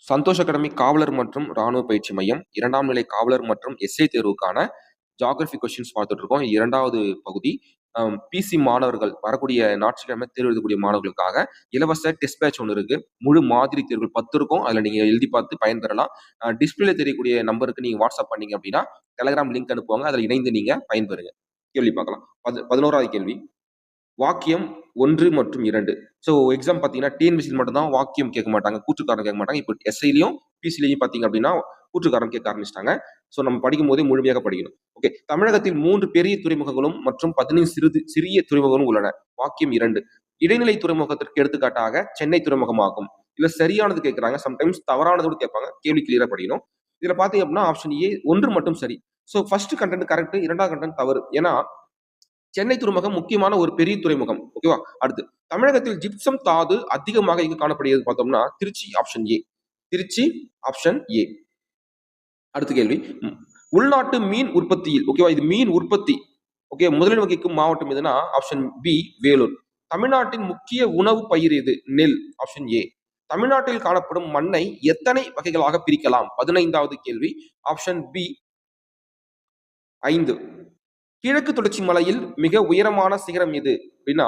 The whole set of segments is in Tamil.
சந்தோஷ் அகாடமி காவலர் மற்றும் ராணுவ பயிற்சி மையம் 2ஆம் நிலை காவலர் மற்றும் எஸ்ஐ தேர்வுக்கான ஜியோகிராஃபி கொஸ்டின்ஸ் பார்த்துட்டு இருக்கோம். 2வது பகுதி. பிசி மாணவர்கள் வரக்கூடிய ஞாயிற்றுக்கிழமை தேர்வு எழுதக்கூடிய மாணவர்களுக்காக இலவச டெஸ்ட் பேட்ச் ஒன்று இருக்கு. முழு மாதிரி தேர்வுகள் 10 இருக்கும். அதில் நீங்க எழுதி பார்த்து பயன்பெறலாம். டிஸ்பிளேல தெரியக்கூடிய நம்பருக்கு நீங்க வாட்ஸ்அப் பண்ணீங்க அப்படின்னா டெலகிராம் லிங்க் அனுப்புவாங்க. அதில் இணைந்து நீங்க பயன்பெறுங்க. கேள்வி பார்க்கலாம். 11வது கேள்வி. வாக்கியம் 1 மற்றும் 2. ஸோ எக்ஸாம் பார்த்தீங்கன்னா டிஎன்பிசியில் மட்டும்தான் வாக்கியம் கேட்க மாட்டாங்க, கூற்றுக்காரன் கேட்க மாட்டாங்க. இப்போ எஸ்ஐலையும் பிசிலையும் பார்த்தீங்க அப்படின்னா கூற்றுக்காரன் கேட்க ஆரம்பிச்சிட்டாங்க. ஸோ நம்ம படிக்கும் போதே முழுமையாக படிக்கணும். ஓகே, தமிழகத்தில் 3 பெரிய துறைமுகங்களும் மற்றும் 15 சிறிய துறைமுகங்களும் உள்ளன. வாக்கியம் 2. இடைநிலை துறைமுகத்திற்கு எடுத்துக்காட்டாக சென்னை துறைமுகமாகும். இல்ல சரியானது கேட்கறாங்க, சம்டைம்ஸ் தவறானதோடு கேட்பாங்க. கேள்வி கிளியரா படிக்கணும். இதுல பாத்தீங்க அப்படின்னா ஆப்ஷன் ஏ 1 மட்டும் சரி. ஸோ ஃபர்ஸ்ட் கண்டென்ட் கரெக்ட், 2வது கண்டென்ட் தவறு. ஏன்னா சென்னை துறைமுகம் முக்கியமான ஒரு பெரிய துறைமுகம். ஓகேவா? அடுத்து தமிழகத்தில் ஜிப்சம் தாது அதிகமாக எங்கு காணப்படுகிறது பார்த்தோம்னா Trichy option A. Trichy option A. அடுத்த கேள்வி. உள்நாட்டு மீன் உற்பத்தியில், ஓகேவா, இது மீன் உற்பத்தி. ஓகே, முதலில் வகிக்கும் மாவட்டம் எதுனா ஆப்ஷன் பி வேலூர். தமிழ்நாட்டின் முக்கிய உணவு பயிர் எது? நெல் ஆப்ஷன் ஏ. தமிழ்நாட்டில் காணப்படும் மண்ணை எத்தனை வகைகளாக பிரிக்கலாம்? 15வது கேள்வி. Option B 5. கிழக்கு தொடர்ச்சி மலையில் மிக உயரமான சிகரம் எது அப்படின்னா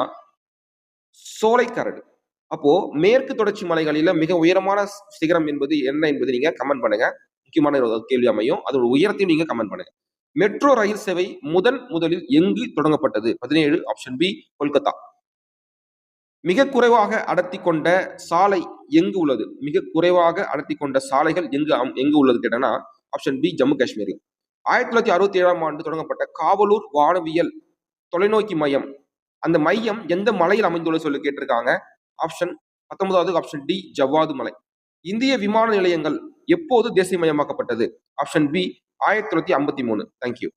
சோலைக்கரடு. அப்போ மேற்கு தொடர்ச்சி மலைகளில மிக உயரமான சிகரம் என்பது என்ன என்பது நீங்க கமெண்ட் பண்ணுங்க. முக்கியமான கேள்வி அமையும். அதோட உயரத்தையும் நீங்க கமெண்ட் பண்ணுங்க. மெட்ரோ ரயில் சேவை முதலில் எங்கு தொடங்கப்பட்டது? 17 ஆப்ஷன் பி கொல்கத்தா. மிக குறைவாக அடர்த்தி கொண்ட சாலை எங்கு உள்ளது? மிக குறைவாக அடர்த்தி கொண்ட சாலைகள் எங்கு உள்ளது கேட்டனா ஆப்ஷன் பி ஜம்மு காஷ்மீர். 1967ஆம் ஆண்டு தொடங்கப்பட்ட காவலூர் வானவியல் தொலைநோக்கி மையம், அந்த மையம் எந்த மலையில் அமைந்துள்ள சொல்லி கேட்டிருக்காங்க. ஆப்ஷன் 19வது ஆப்ஷன் டி ஜவ்வாது மலை. இந்திய விமான நிலையங்கள் எப்போது தேசியமயமாக்கப்பட்டது? Option B 1953. தேங்க்யூ.